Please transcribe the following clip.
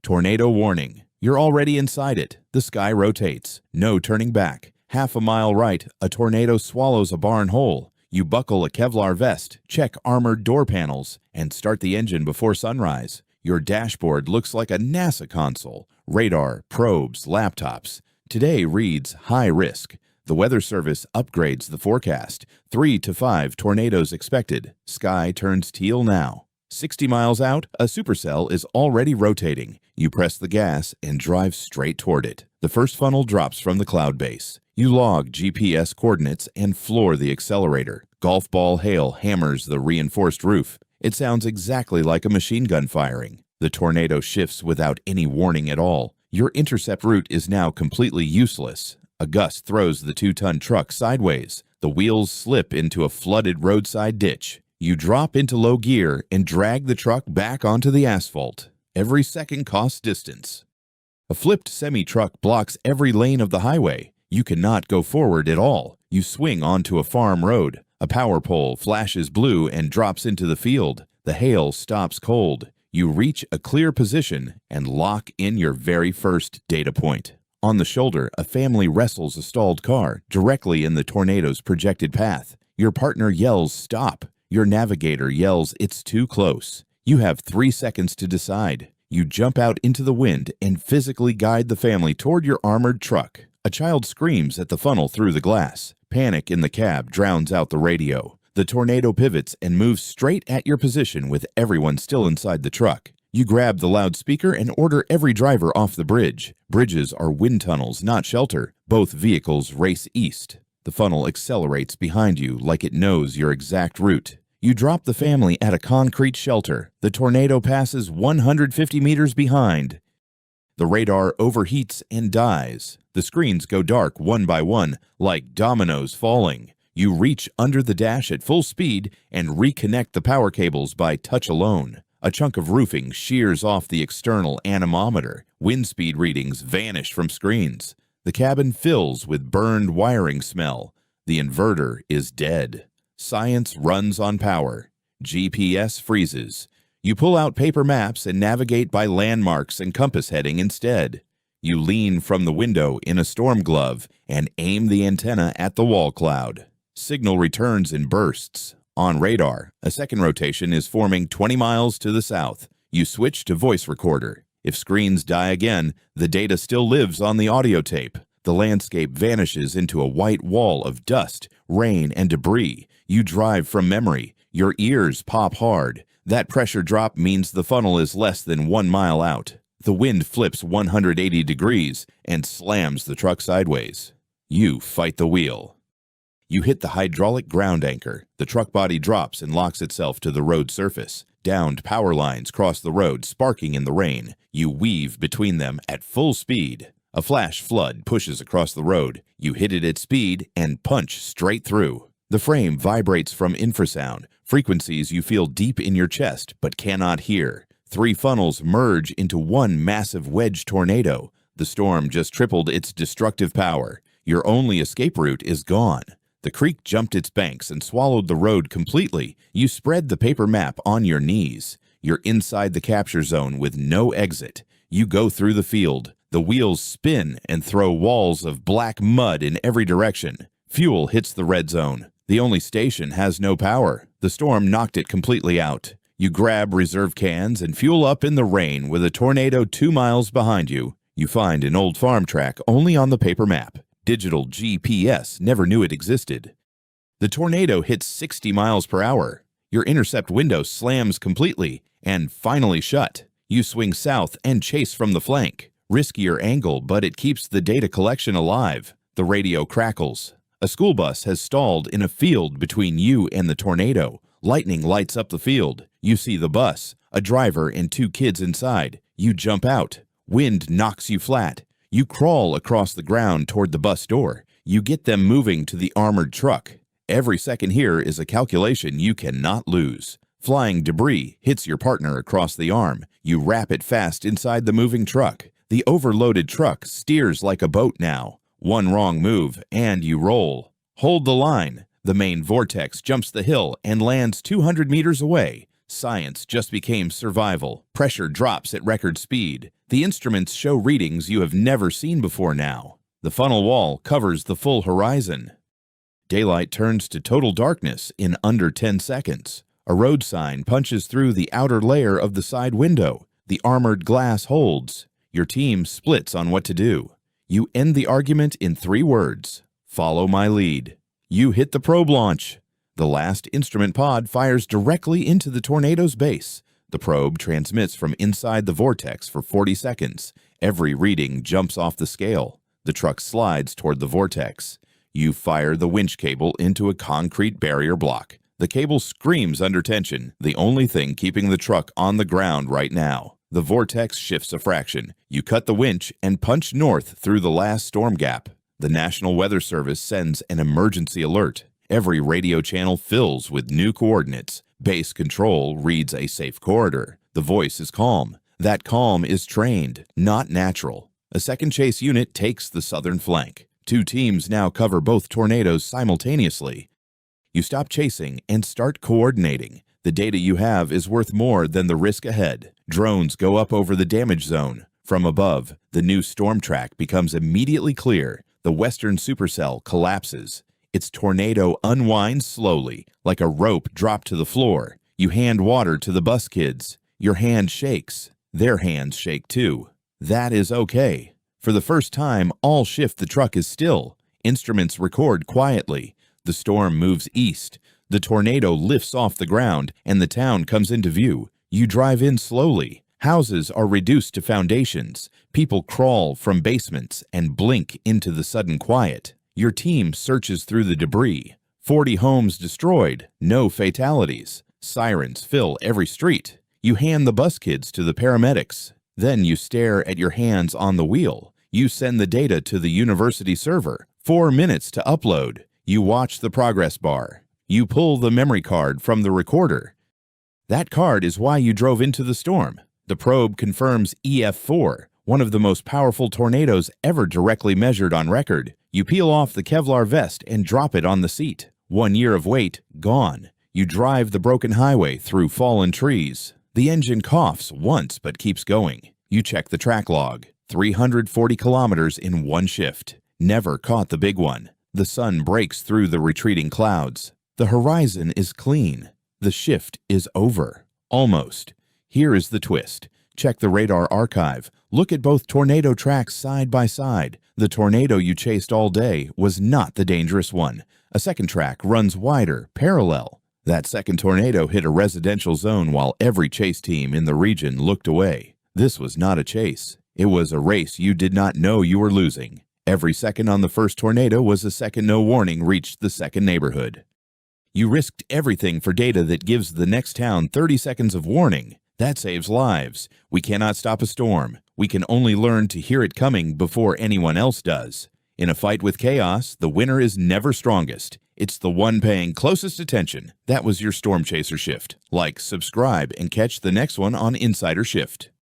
Tornado warning. You're already inside it. The sky rotates. No turning back. Half a mile right, a tornado swallows a barn whole. You buckle a Kevlar vest, check armored door panels, and start the engine before sunrise. Your dashboard looks like a NASA console. Radar, probes, laptops. Today reads high risk. The Weather Service upgrades the forecast. 3 to 5 tornadoes expected. Sky turns teal now. 60 miles out, a supercell is already rotating. You press the gas and drive straight toward it. The first funnel drops from the cloud base. You log GPS coordinates and floor the accelerator. Golf ball hail hammers the reinforced roof. It sounds exactly like a machine gun firing. The tornado shifts without any warning at all. Your intercept route is now completely useless. A gust throws the 2-ton truck sideways. The wheels slip into a flooded roadside ditch. You drop into low gear and drag the truck back onto the asphalt. Every second costs distance. A flipped semi-truck blocks every lane of the highway. You cannot go forward at all. You swing onto a farm road. A power pole flashes blue and drops into the field. The hail stops cold. You reach a clear position and lock in your very first data point. On the shoulder, a family wrestles a stalled car directly in the tornado's projected path. Your partner yells, "Stop." Your navigator yells, "It's too close." You have 3 seconds to decide. You jump out into the wind and physically guide the family toward your armored truck. A child screams at the funnel through the glass. Panic in the cab drowns out the radio. The tornado pivots and moves straight at your position with everyone still inside the truck. You grab the loudspeaker and order every driver off the bridge. Bridges are wind tunnels, not shelter. Both vehicles race east. The funnel accelerates behind you like it knows your exact route. You drop the family at a concrete shelter. The tornado passes 150 meters behind. The radar overheats and dies. The screens go dark one by one, like dominoes falling. You reach under the dash at full speed and reconnect the power cables by touch alone. A chunk of roofing shears off the external anemometer. Wind speed readings vanish from screens. The cabin fills with burned wiring smell. The inverter is dead. Science runs on power. GPS freezes. You pull out paper maps and navigate by landmarks and compass heading instead. You lean from the window in a storm glove and aim the antenna at the wall cloud. Signal returns in bursts. On radar, a second rotation is forming 20 miles to the south. You switch to voice recorder. If screens die again, the data still lives on the audio tape. The landscape vanishes into a white wall of dust, rain, and debris. You drive from memory. Your ears pop hard. That pressure drop means the funnel is less than 1 mile out. The wind flips 180 degrees and slams the truck sideways. You fight the wheel. You hit the hydraulic ground anchor. The truck body drops and locks itself to the road surface. Downed power lines cross the road, sparking in the rain. You weave between them at full speed. A flash flood pushes across the road. You hit it at speed and punch straight through. The frame vibrates from infrasound, frequencies you feel deep in your chest but cannot hear. 3 funnels merge into one massive wedge tornado. The storm just tripled its destructive power. Your only escape route is gone. The creek jumped its banks and swallowed the road completely. You spread the paper map on your knees. You're inside the capture zone with no exit. You go through the field. The wheels spin and throw walls of black mud in every direction. Fuel hits the red zone. The only station has no power. The storm knocked it completely out. You grab reserve cans and fuel up in the rain with a tornado 2 miles behind you. You find an old farm track only on the paper map. Digital GPS never knew it existed. The tornado hits 60 miles per hour. Your intercept window slams completely and finally shut. You swing south and chase from the flank. Riskier angle, but it keeps the data collection alive. The radio crackles. A school bus has stalled in a field between you and the tornado. Lightning lights up the field. You see the bus, a driver and 2 kids inside. You jump out. Wind knocks you flat. You crawl across the ground toward the bus door. You get them moving to the armored truck. Every second here is a calculation you cannot lose. Flying debris hits your partner across the arm. You wrap it fast inside the moving truck. The overloaded truck steers like a boat now. One wrong move, and you roll. Hold the line. The main vortex jumps the hill and lands 200 meters away. Science just became survival. Pressure drops at record speed. The instruments show readings you have never seen before now. The funnel wall covers the full horizon. Daylight turns to total darkness in under 10 seconds. A road sign punches through the outer layer of the side window. The armored glass holds. Your team splits on what to do. You end the argument in 3 words. Follow my lead. You hit the probe launch. The last instrument pod fires directly into the tornado's base. The probe transmits from inside the vortex for 40 seconds. Every reading jumps off the scale. The truck slides toward the vortex. You fire the winch cable into a concrete barrier block. The cable screams under tension, the only thing keeping the truck on the ground right now. The vortex shifts a fraction. You cut the winch and punch north through the last storm gap. The National Weather Service sends an emergency alert. Every radio channel fills with new coordinates. Base control reads a safe corridor. The voice is calm. That calm is trained, not natural. A second chase unit takes the southern flank. 2 teams now cover both tornadoes simultaneously. You stop chasing and start coordinating. The data you have is worth more than the risk ahead. Drones go up over the damage zone. From above, the new storm track becomes immediately clear. The western supercell collapses. Its tornado unwinds slowly, like a rope dropped to the floor. You hand water to the bus kids. Your hand shakes. Their hands shake too. That is okay. For the first time, all shift the truck is still. Instruments record quietly. The storm moves east. The tornado lifts off the ground, and the town comes into view. You drive in slowly. Houses are reduced to foundations. People crawl from basements and blink into the sudden quiet. Your team searches through the debris. 40 homes destroyed, no fatalities. Sirens fill every street. You hand the bus kids to the paramedics. Then you stare at your hands on the wheel. You send the data to the university server. 4 minutes to upload. You watch the progress bar. You pull the memory card from the recorder. That card is why you drove into the storm. The probe confirms EF4, one of the most powerful tornadoes ever directly measured on record. You peel off the Kevlar vest and drop it on the seat. 1 year of wait, gone. You drive the broken highway through fallen trees. The engine coughs once but keeps going. You check the track log. 340 kilometers in 1 shift. Never caught the big one. The sun breaks through the retreating clouds. The horizon is clean. The shift is over. Almost. Here is the twist. Check the radar archive. Look at both tornado tracks side by side. The tornado you chased all day was not the dangerous one. A second track runs wider, parallel. That second tornado hit a residential zone while every chase team in the region looked away. This was not a chase. It was a race you did not know you were losing. Every second on the first tornado was a second no warning reached the second neighborhood. You risked everything for data that gives the next town 30 seconds of warning. That saves lives. We cannot stop a storm. We can only learn to hear it coming before anyone else does. In a fight with chaos, the winner is never strongest. It's the one paying closest attention. That was your Storm Chaser Shift. Like, subscribe, and catch the next one on Insider Shift.